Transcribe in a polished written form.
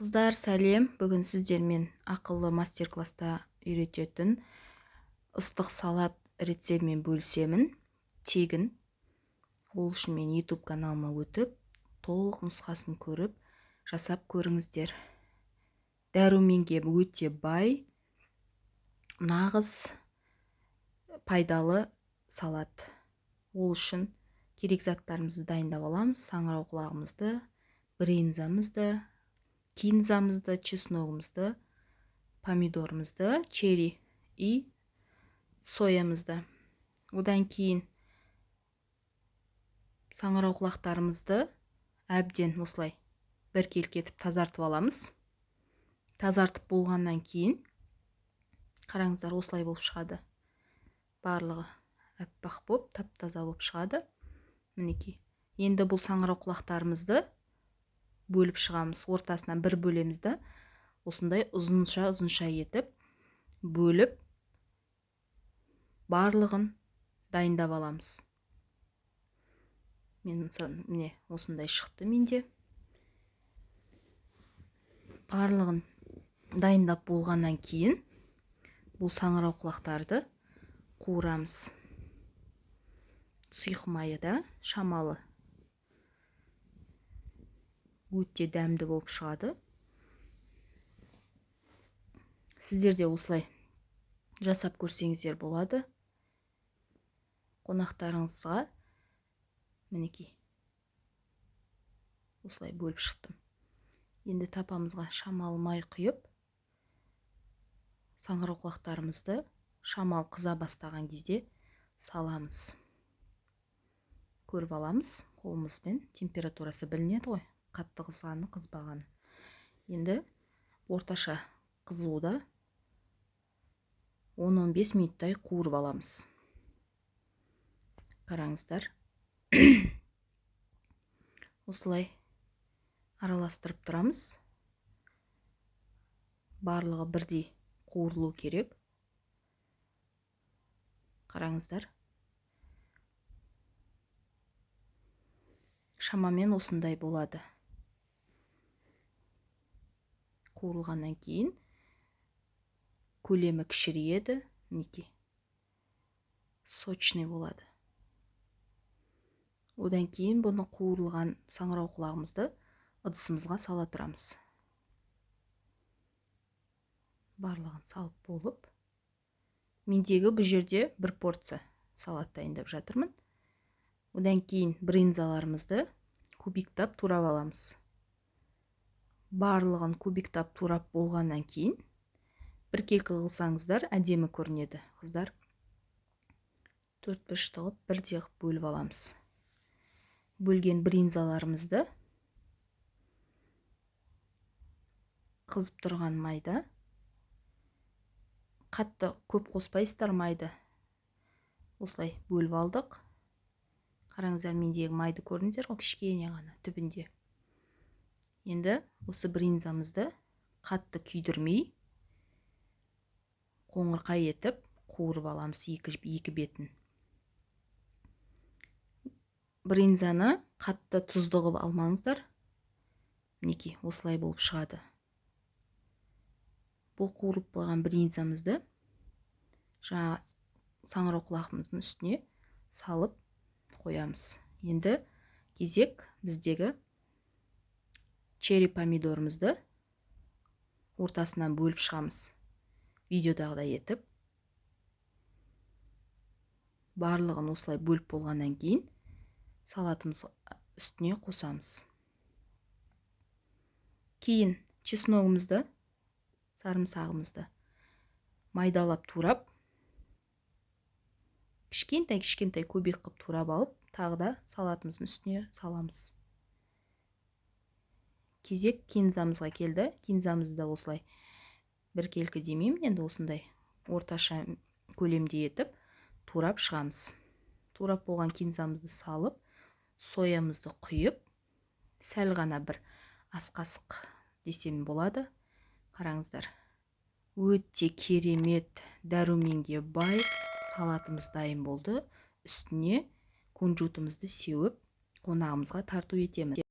Қыздар, сәлем. Бүгін сіздермен ақылы мастер-класста үйрететін ыстық салат рецептімен бөлісемін. Тегін. Ол үшін мен YouTube каналыма өтіп, толық нұсқасын көріп, жасап көріңіздер. Дәруменге өте бай, нағыз пайдалы салат. Ол үшін керек заттарымызды дайындап аламыз. Саңырауқұлағымызды, брынзамызды, кинзамызды, чесногымызды, помидорымызды, черри и соямызды. Одан кейін саңырауқұлақтарымызды әбден осылай біркелкі етіп тазартып аламыз. Тазартып болғаннан кейін қараңыздар, осылай болып шығады. Барлығы әппақ болып, тап-таза болып шығады. Мінекей. Енді бұл саңырауқұлақтарымызды бөліп шығамыз. Ортасынан бір бөлеміз де осындай ұзынша етіп бөліп барлығын дайындап аламыз. Міне осындай шықты менде. Барлығын дайындап болғаннан кейін бұл саңырауқұлақтарды қуырамыз. Сұйық майы да шамалы өте дәмді болып шығады. Сіздер де осылай жасап көрсеңіздер болады. Қонақтарыңызға мінекей осылай бөліп шықтым. Енді тапамызға шамалы май құйып, саңырауқұлақтарымызды шамал қыза бастаған кезде саламыз. Көріп аламыз қолымызбен, температурасы білінеді ғой, қатты қызғаны, қызбағаны. Енді орташа қызуда 10-15 минуттай қуырып аламыз. Қараңыздар. Осылай араластырып тұрамыз. Барлығы бірдей қуырылу керек. Қараңыздар. Шамамен осындай болады. Қуырылғаннан кейін көлемі кішірейеді. Мінекей. Сочный болады. Одан кейін бұны қуырылған саңырауқұлағымызды ыдысымызға сала тұрамыз. Барлығын салып болып, мендегі бұл жерде бір порция салат дайындап жатырмын. Одан кейін брынзаларымызды кубиктап турап аламыз. Барлығын кубиктап турап болғаннан кейін біркелкі қылсаңыздар әдемі көрінеді. Қыздар, 4-5 тығып бірде қып бөліп аламыз. Бөлген брынзаларымызды қызып тұрған майда, қатты көп қоспайсыздар майды, осылай бөліп алдық. Қараңыздар, мендегі майды көрдіңіздер ғой, кішкене ғана түбінде. Енді осы брынзамызды қатты күйдірмей, қоңырқай етіп қуырып аламыз екі бетін. Брынзаны қатты тұзды қылып алмаңыздар. Мінекей осылай болып шығады. Бұл қуырып болған брынзамызды жаңа саңырауқұлағымыздың үстіне салып қоямыз. Енді кезек біздегі черри помидорымызды ортасынан бөліп шығамыз. Видеодағыдай етіп. Барлығын осылай бөліп болғаннан кейін салатымыз үстіне қосамыз. Кейін чесногымызды, сарымсағымызды майдалап турап, кішкентай көбек қып турап алып, тағы да салатымыздың үстіне саламыз. Кезек кинзамызға келді. Кинзамызды да осылай біркелкі демеймін, енді осындай орташа көлемде етіп турап шығамыз. Турап болған кинзамызды салып, соямызды құйып, сәл ғана бір ас қасық десем болады. Қараңыздар, өте керемет, дәруменге бай салатымыз дайын болды. Үстіне кунжутымызды сеуіп, қонағымызға тарту етемін.